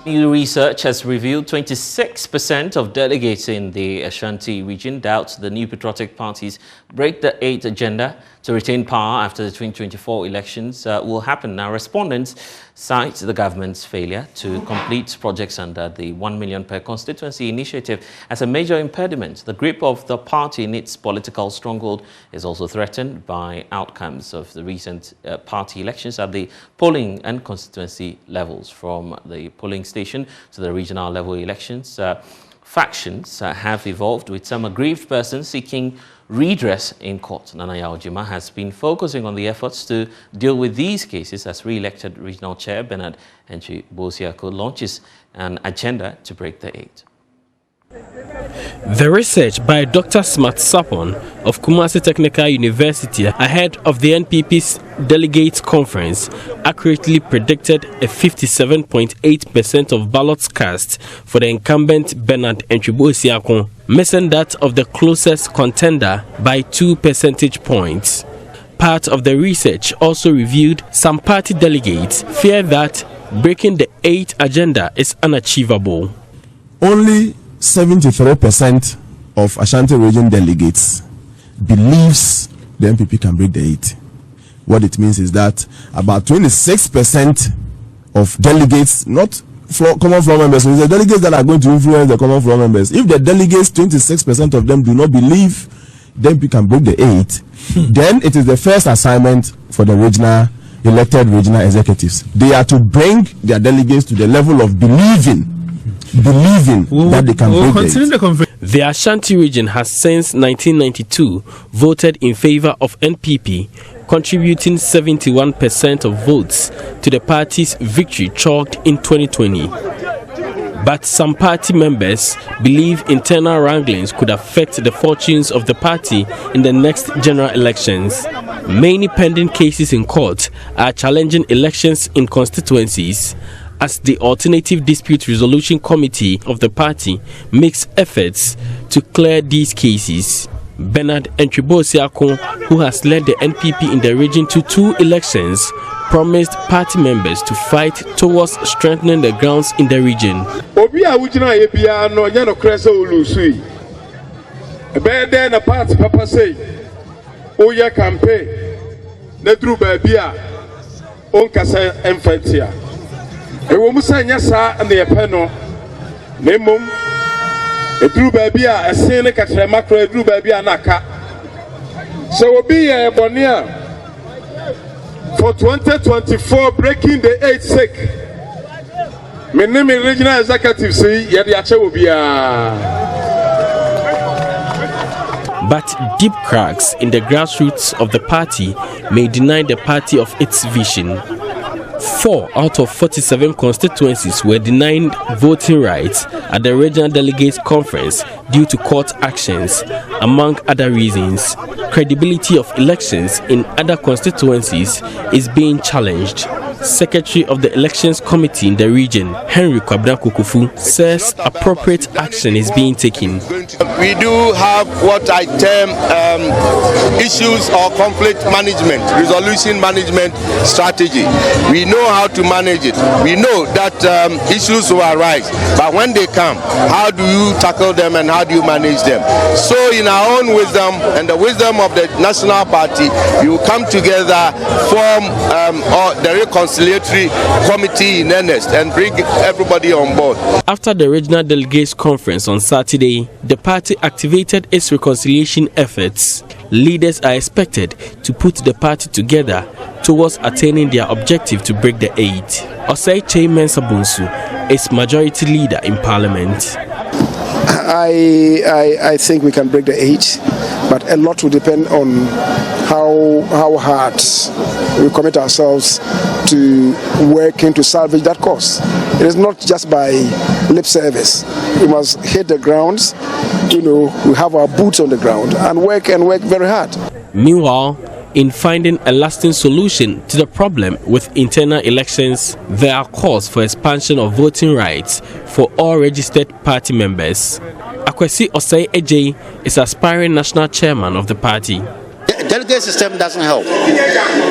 New research has revealed 26% of delegates in the Ashanti region doubt the new patriotic parties break the 8th agenda to retain power after the 2024 elections will happen. Now, respondents cite the government's failure to complete projects under the 1 million per constituency initiative as a major impediment. The grip of the party in its political stronghold is also threatened by outcomes of the recent party elections at the polling and constituency levels. From the polling station to the regional level elections, factions have evolved, with some aggrieved persons seeking redress in court. Nana Yaojima has been focusing on the efforts to deal with these cases as re-elected regional chair Bernard Enchi-Bosiako launches an agenda to break the 8. The research by Dr. Smart Sapon of Kumasi Technical University ahead of the NPP's delegates conference accurately predicted a 57.8% of ballots cast for the incumbent Bernard Enchi-Bosiako, missing that of the closest contender by 2 percentage points. Part of the research also revealed some party delegates fear that breaking the 8th agenda is unachievable. Only 73% of Ashanti region delegates believes the NPP can break the 8. What it means is that about 26% of delegates, not common floor members, so it's the delegates that are going to influence the common floor members. If the delegates, 26% of them do not believe the NPP can break the 8, then it is the first assignment for the elected regional executives. They are to bring their delegates to the level of believing that they can break it. The Ashanti region has since 1992 voted in favor of NPP, contributing 71% of votes to the party's victory chalked in 2020. But some party members believe internal wranglings could affect the fortunes of the party in the next general elections. Many pending cases in court are challenging elections in constituencies, as the Alternative Dispute Resolution Committee of the party makes efforts to clear these cases. Bernard Enchi-Bosiako, who has led the NPP in the region to 2 elections, promised party members to fight towards strengthening the grounds in the region. Ewo musa nyasa na yepeno nemom eduru baabi a esen ne katre makro eduru baabi a naka so obi ye bone a for 2024 breaking the 8th sake me regional executive say ye de ache obi a. But deep cracks in the grassroots of the party may deny the party of its vision. 4 out of 47 constituencies were denied voting rights at the regional delegates conference due to court actions, among other reasons. Credibility of elections in other constituencies is being challenged. Secretary of the Elections Committee in the region, Henry Kwabena Kukufu, says appropriate action is being taken. We do have what I term issues or conflict management, resolution management strategy. We know how to manage it. We know that issues will arise, but when they come, how do you tackle them and how do you manage them? So in our own wisdom and the wisdom of the National Party, we will come together, form the reconciliatory committee in earnest and bring everybody on board. After the regional delegates conference on Saturday, the party activated its reconciliation efforts. Leaders are expected to put the party together towards attaining their objective to break the 8. Osei Mensah Bonsu is majority leader in parliament. I think we can break the 8, but a lot will depend on how hard we commit ourselves to working to salvage that cause. It is not just by lip service. We must hit the grounds, we have our boots on the ground and work very hard. Meanwhile, in finding a lasting solution to the problem with internal elections, there are calls for expansion of voting rights for all registered party members. Akwesi Osei Ejei is aspiring national chairman of the party. The delegate system doesn't help.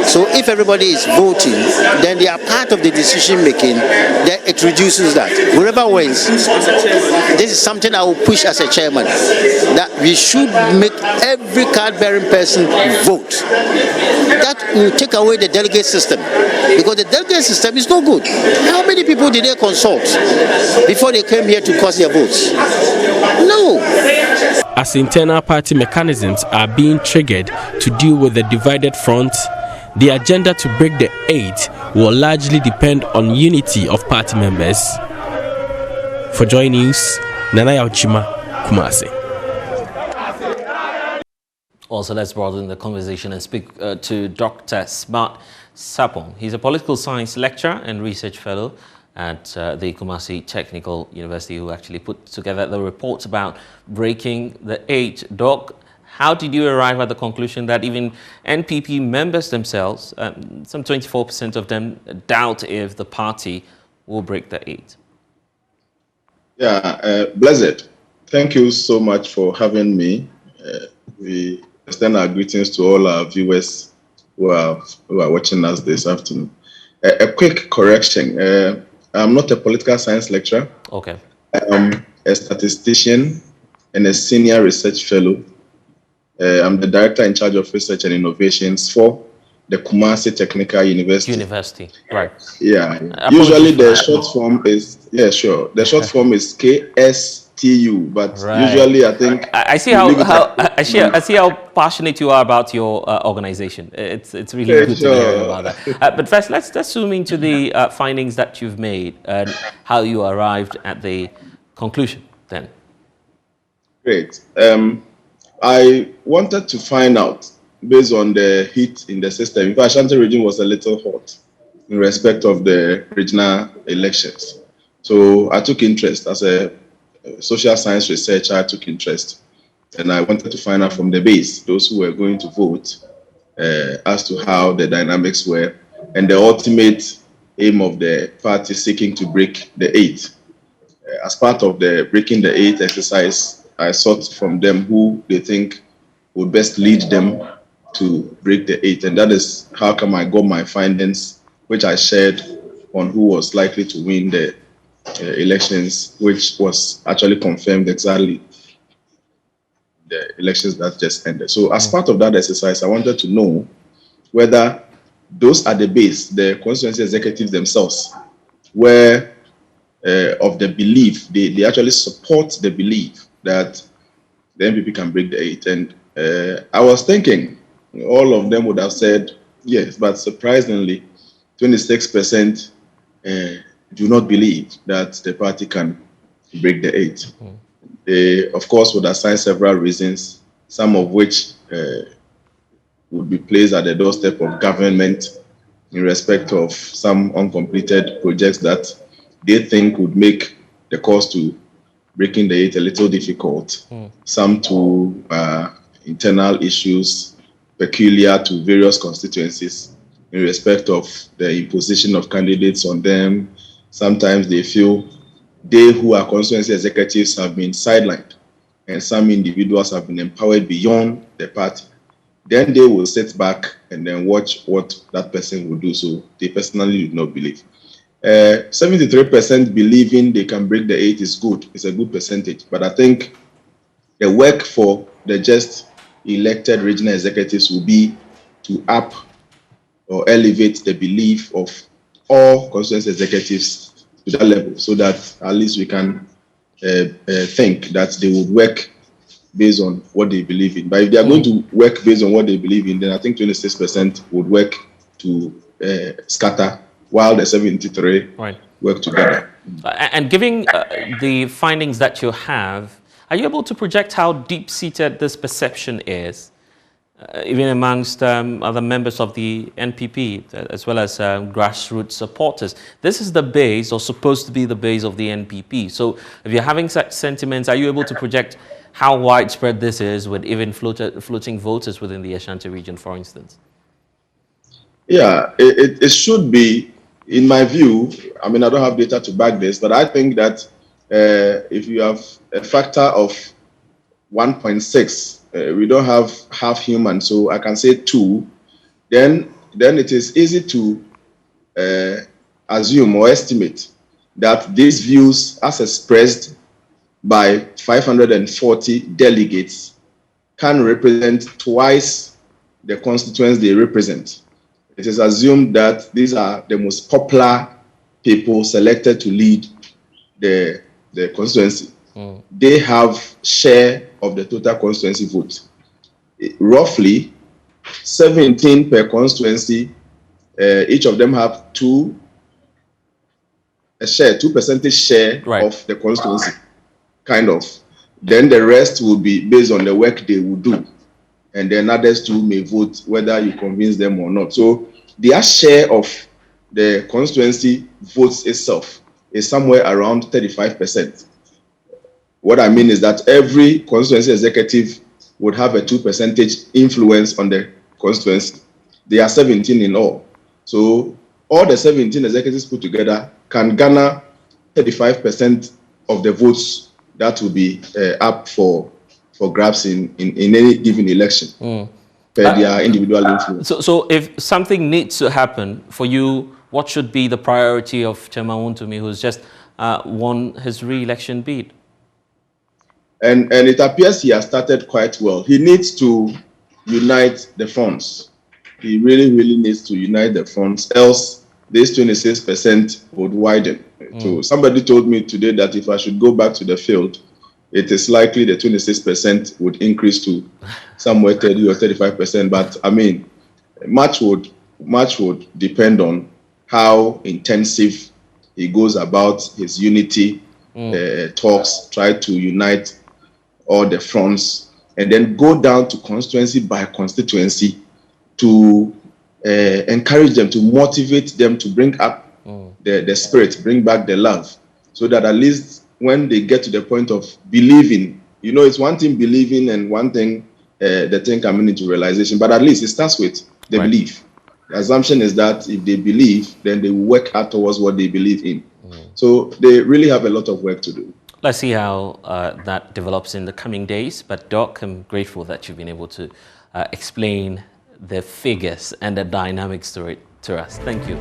So if everybody is voting, then they are part of the decision making, then it reduces that. Whoever wins, this is something I will push as a chairman, that we should make every card-bearing person vote. That will take away the delegate system, because the delegate system is no good. How many people did they consult before they came here to cast their votes? No. As internal party mechanisms are being triggered to deal with the divided front, the agenda to break the 8 will largely depend on unity of party members. For Joy News, Nana Yauchima, Kumasi. Also, let's broaden the conversation and speak to Dr. Smart Sapong. He's a political science lecturer and research fellow at the Kumasi Technical University, who actually put together the report about breaking the 8. Doc, how did you arrive at the conclusion that even NPP members themselves, some 24% of them, doubt if the party will break the 8? Yeah, Blessed, thank you so much for having me. We extend our greetings to all our viewers who are watching us this afternoon. A quick correction. I'm not a political science lecturer. Okay. I'm a statistician and a senior research fellow. I'm the director in charge of research and innovations for the Kumasi Technical University. Right. Yeah. Usually the short form is, the short form is KSTU, but usually I think I see I see how passionate you are about your organization. It's really good to hear about that. But first, let's zoom into the findings that you've made and how you arrived at the conclusion. Then. Great. I wanted to find out, based on the heat in the system. In fact, Ashanti region was a little hot in respect of the regional elections. So I took interest as a social science researcher. I took interest, and I wanted to find out from the base, those who were going to vote, as to how the dynamics were, and the ultimate aim of the party seeking to break the 8. As part of the breaking the 8 exercise, I sought from them who they think would best lead them to break the 8. And that is how come I got my findings, which I shared on who was likely to win the elections, which was actually confirmed exactly the elections that just ended. So as part of that exercise, I wanted to know whether those at the base, the constituency executives themselves, were of the belief, they actually support the belief that the NPP can break the 8. And I was thinking all of them would have said yes, but surprisingly, 26% do not believe that the party can break the 8. They, of course, would assign several reasons, some of which would be placed at the doorstep of government in respect of some uncompleted projects that they think would make the course to breaking the 8 a little difficult. Some to internal issues peculiar to various constituencies in respect of the imposition of candidates on them. Sometimes they feel they who are constituency executives have been sidelined, and some individuals have been empowered beyond the party. Then they will sit back and then watch what that person will do. So they personally do not believe. 73% believing they can break the 8 is good. It's a good percentage. But I think the work for the just elected regional executives will be to up or elevate the belief of all constituency executives to that level, so that at least we can think that they would work based on what they believe in. But if they are going to work based on what they believe in, then I think 26% would work to scatter, while the 73 work together. And given the findings that you have, are you able to project how deep-seated this perception is, even amongst other members of the NPP, as well as grassroots supporters? This is the base, or supposed to be the base, of the NPP. So if you're having such sentiments, are you able to project how widespread this is with even floating voters within the Ashanti region, for instance? Yeah, it should be, in my view. I mean, I don't have data to back this, but I think that if you have a factor of 1.6 we don't have half human, so I can say 2. Then it is easy to assume or estimate that these views, as expressed by 540 delegates, can represent twice the constituents they represent. It is assumed that these are the most popular people selected to lead the constituency. They have share of the total constituency vote. Roughly 17 per constituency. Each of them have 2 percentage share of the constituency, kind of. Then the rest will be based on the work they will do, and then others too may vote whether you convince them or not. So their share of the constituency votes itself is somewhere around 35%. What I mean is that every constituency executive would have a 2% influence on the constituency. There are 17 in all. So all the 17 executives put together can garner 35% of the votes that will be up for grabs in any given election per their individual influence. So if something needs to happen for you, what should be the priority of Chairman Wontumi, who's just won his re-election bid? And it appears he has started quite well. He needs to unite the fronts. He really needs to unite the fronts, else this 26% would widen. So somebody told me today that if I should go back to the field, it is likely the 26% would increase to somewhere 30 or 35%. But I mean, much would depend on how intensive he goes about his unity talks, try to unite all the fronts, and then go down to constituency by constituency to encourage them, to motivate them, to bring up the spirit, bring back the love, so that at least when they get to the point of believing, it's one thing believing and one thing the thing coming into realization, but at least it starts with the belief. The assumption is that if they believe, then they will work hard towards what they believe in. So they really have a lot of work to do. Let's see how that develops in the coming days. But Doc, I'm grateful that you've been able to explain the figures and the dynamics to us. Thank you.